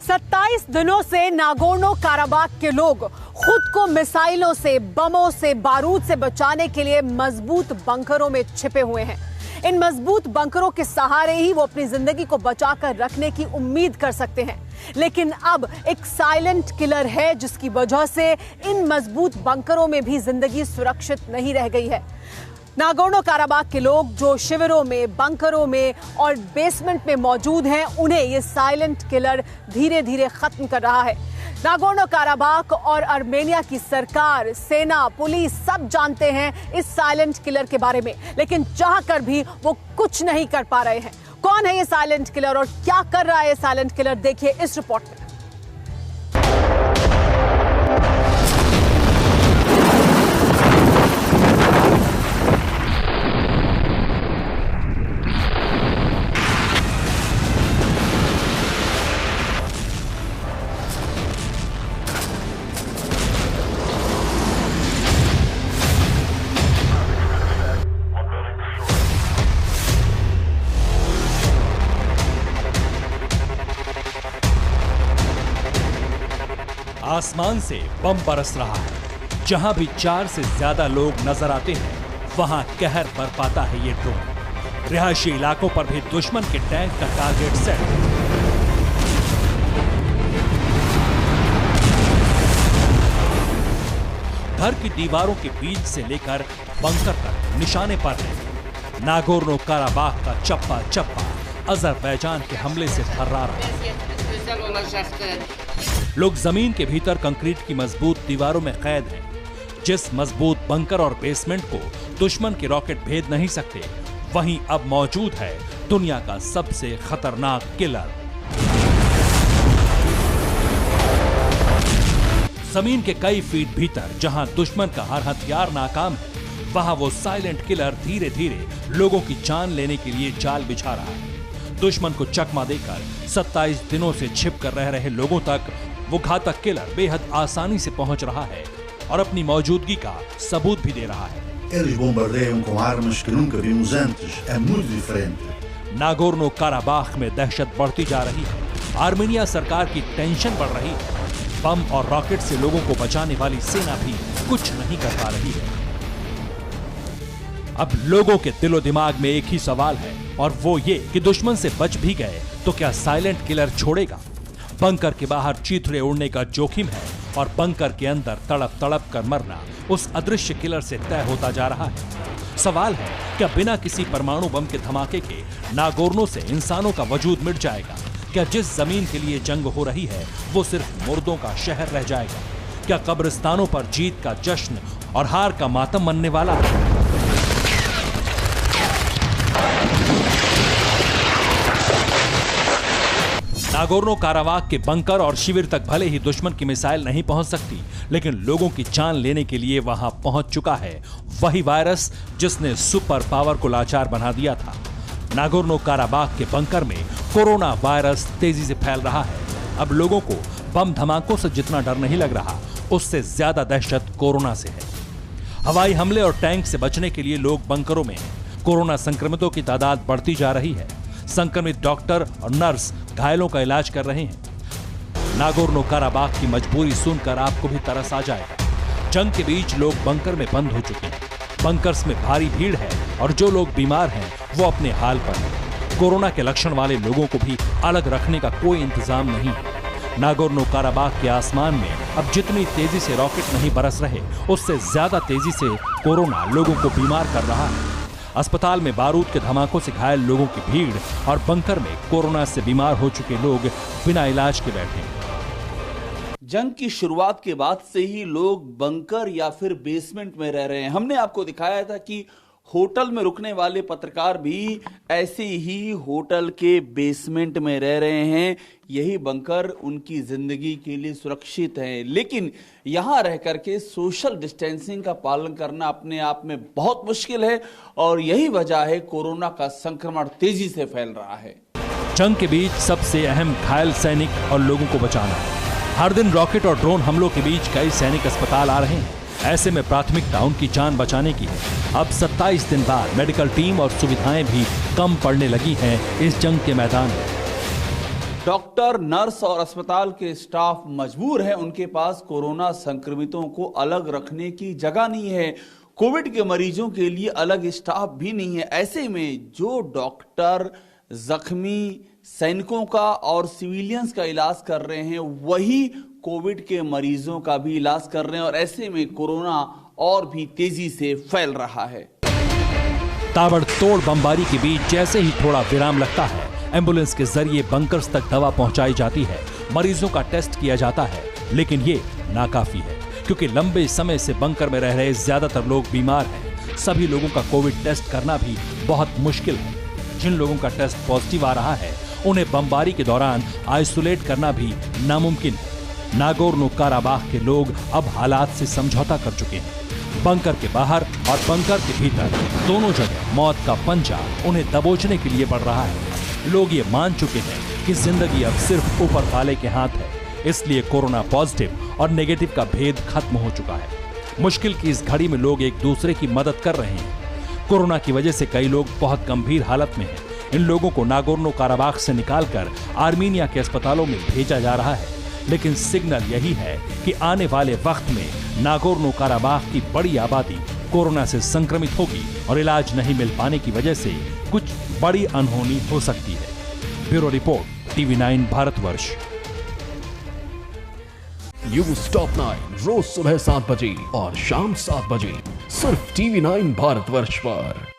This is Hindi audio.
27 दिनों से नागोर्नो काराबाख के लोग खुद को मिसाइलों से, बमों से, बारूद से बचाने के लिए मजबूत बंकरों में छिपे हुए हैं। इन मजबूत बंकरों के सहारे ही वो अपनी जिंदगी को बचाकर रखने की उम्मीद कर सकते हैं। लेकिन अब एक साइलेंट किलर है जिसकी वजह से इन मजबूत बंकरों में भी जिंदगी सुरक्षित नहीं रह गई है। नागोर्नो काराबाख के लोग जो शिविरों में, बंकरों में और बेसमेंट में मौजूद हैं, उन्हें ये साइलेंट किलर धीरे धीरे खत्म कर रहा है। नागोर्नो काराबाख और आर्मेनिया की सरकार, सेना, पुलिस सब जानते हैं इस साइलेंट किलर के बारे में, लेकिन चाहकर भी वो कुछ नहीं कर पा रहे हैं। कौन है ये साइलेंट किलर और क्या कर रहा है ये साइलेंट किलर, देखिए इस रिपोर्ट में। आसमान से बम बरस रहा है। जहां भी 4 से ज्यादा लोग नजर आते हैं, वहां कहर बरपाता है ये ड्रोन। रिहायशी इलाकों पर भी दुश्मन के टैंक का टारगेट सेट। घर की दीवारों के बीच से लेकर बंकर तक निशाने पर है। नागोर्नो काराबाख का चप्पा चप्पा अजरबैजान के हमले से थर्रा रहा है। लोग जमीन के भीतर कंक्रीट की मजबूत दीवारों में कैद हैं। जिस मजबूत बंकर और बेसमेंट को दुश्मन के रॉकेट भेद नहीं सकते, वहीं अब मौजूद है दुनिया का सबसे खतरनाक किलर। जमीन के कई फीट भीतर जहां दुश्मन का हर हथियार नाकाम है, वहां वो साइलेंट किलर धीरे धीरे लोगों की जान लेने के लिए जाल बिछा रहा है। दुश्मन को चकमा देकर 27 दिनों से छिप कर रह रहे लोगों तक वो घातक किलर बेहद आसानी से पहुंच रहा है और अपनी मौजूदगी का सबूत भी दे रहा है। नागोर्नो काराबाख में दहशत बढ़ती जा रही है। आर्मेनिया सरकार की टेंशन बढ़ रही है। बम और रॉकेट से लोगों को बचाने वाली सेना भी कुछ नहीं कर पा रही है। अब लोगों के दिलो दिमाग में एक ही सवाल है, और वो ये कि दुश्मन से बच भी गए तो क्या साइलेंट किलर छोड़ेगा? बंकर के बाहर चीथड़े उड़ने का जोखिम है और बंकर के अंदर तड़प तड़प कर मरना उस अदृश्य किलर से तय होता जा रहा है। सवाल है, क्या बिना किसी परमाणु बम के धमाके के नागोर्नो से इंसानों का वजूद मिट जाएगा? क्या जिस जमीन के लिए जंग हो रही है वो सिर्फ मुर्दों का शहर रह जाएगा? क्या कब्रिस्तानों पर जीत का जश्न और हार का मातम मनने वाला है? नागोर्नो काराबाख के बंकर और शिविर तक भले ही दुश्मन की मिसाइल नहीं पहुंच सकती, लेकिन लोगों की जान लेने के लिए वहां पहुंच चुका है वही वायरस जिसने सुपर पावर को लाचार बना दिया था। नागोर्नो काराबाख के बंकर में कोरोना वायरस तेजी से फैल रहा है। अब लोगों को बम धमाकों से जितना डर नहीं लग रहा, उससे ज्यादा दहशत कोरोना से है। हवाई हमले और टैंक से बचने के लिए लोग बंकरों में हैं। कोरोना संक्रमितों की तादाद बढ़ती जा रही है। संक्रमित डॉक्टर और नर्स घायलों का इलाज कर रहे हैं। नागोर्नो काराबाख की मजबूरी सुनकर आपको भी तरस आ जाएगा। जंग के बीच लोग बंकर में बंद हो चुके हैं। बंकर्स में भारी भीड़ है और जो लोग बीमार हैं वो अपने हाल पर हैं। कोरोना के लक्षण वाले लोगों को भी अलग रखने का कोई इंतजाम नहीं है। नागोर्नो काराबाख के आसमान में अब जितनी तेजी से रॉकेट नहीं बरस रहे, उससे ज्यादा तेजी से कोरोना लोगों को बीमार कर रहा है। अस्पताल में बारूद के धमाकों से घायल लोगों की भीड़ और बंकर में कोरोना से बीमार हो चुके लोग बिना इलाज के बैठे। जंग की शुरुआत के बाद से ही लोग बंकर या फिर बेसमेंट में रह रहे हैं। हमने आपको दिखाया था कि होटल में रुकने वाले पत्रकार भी ऐसे ही होटल के बेसमेंट में रह रहे हैं। यही बंकर उनकी जिंदगी के लिए सुरक्षित है, लेकिन यहां रह करके सोशल डिस्टेंसिंग का पालन करना अपने आप में बहुत मुश्किल है और यही वजह है कोरोना का संक्रमण तेजी से फैल रहा है। जंग के बीच सबसे अहम घायल सैनिक और लोगों को बचाना है। हर दिन रॉकेट और ड्रोन हमलों के बीच कई सैनिक अस्पताल आ रहे हैं। ऐसे में प्राथमिकता उनकी जान बचाने की है। अब 27 दिन बाद मेडिकल टीम और सुविधाएं भी कम पड़ने लगी हैं इस जंग के मैदान में। डॉक्टर, नर्स और अस्पताल के स्टाफ मजबूर है, उनके पास कोरोना संक्रमितों को अलग रखने की जगह नहीं है, कोविड के मरीजों के लिए अलग स्टाफ भी नहीं है। ऐसे में जो डॉक्टर जख्मी सैनिकों का और सिविलियंस का इलाज कर रहे हैं, वही कोविड के मरीजों का भी इलाज कर रहे हैं और ऐसे में कोरोना और भी तेजी से फैल रहा है। ताबड़तोड़ बमबारी के बीच जैसे ही थोड़ा विराम लगता है, एम्बुलेंस के जरिए बंकर्स तक दवा पहुंचाई जाती है, मरीजों का टेस्ट किया जाता है, लेकिन ये नाकाफी है क्योंकि लंबे समय से बंकर में रह रहे ज्यादातर लोग बीमार हैं। सभी लोगों का कोविड टेस्ट करना भी बहुत मुश्किल है। जिन लोगों का टेस्ट पॉजिटिव आ रहा है, उन्हें बमबारी के दौरान आइसोलेट करना भी नामुमकिन है। नागोर्नो काराबाख के लोग अब हालात से समझौता कर चुके हैं। बंकर के बाहर और बंकर के भीतर दोनों जगह मौत का पंजा उन्हें दबोचने के लिए पड़ रहा है। लोग ये मान चुके हैं कि जिंदगी अब सिर्फ ऊपर वाले के हाथ है, इसलिए कोरोना पॉजिटिव और नेगेटिव का भेद खत्म हो चुका है। मुश्किल की इस घड़ी में लोग एक दूसरे की मदद कर रहे हैं। कोरोना की वजह से कई लोग बहुत गंभीर हालत में हैं। इन लोगों को नागोर्नो काराबाख से निकालकर आर्मीनिया के अस्पतालों में भेजा जा रहा है, लेकिन सिग्नल यही है कि आने वाले वक्त में नागोर्नो काराबाख की बड़ी आबादी कोरोना से संक्रमित होगी और इलाज नहीं मिल पाने की वजह से कुछ बड़ी अनहोनी हो सकती है। Bureau report, TV9 Bharatvarsh. News top 9 रोज सुबह 7 बजे और शाम 7 बजे सिर्फ TV9 भारतवर्ष पर।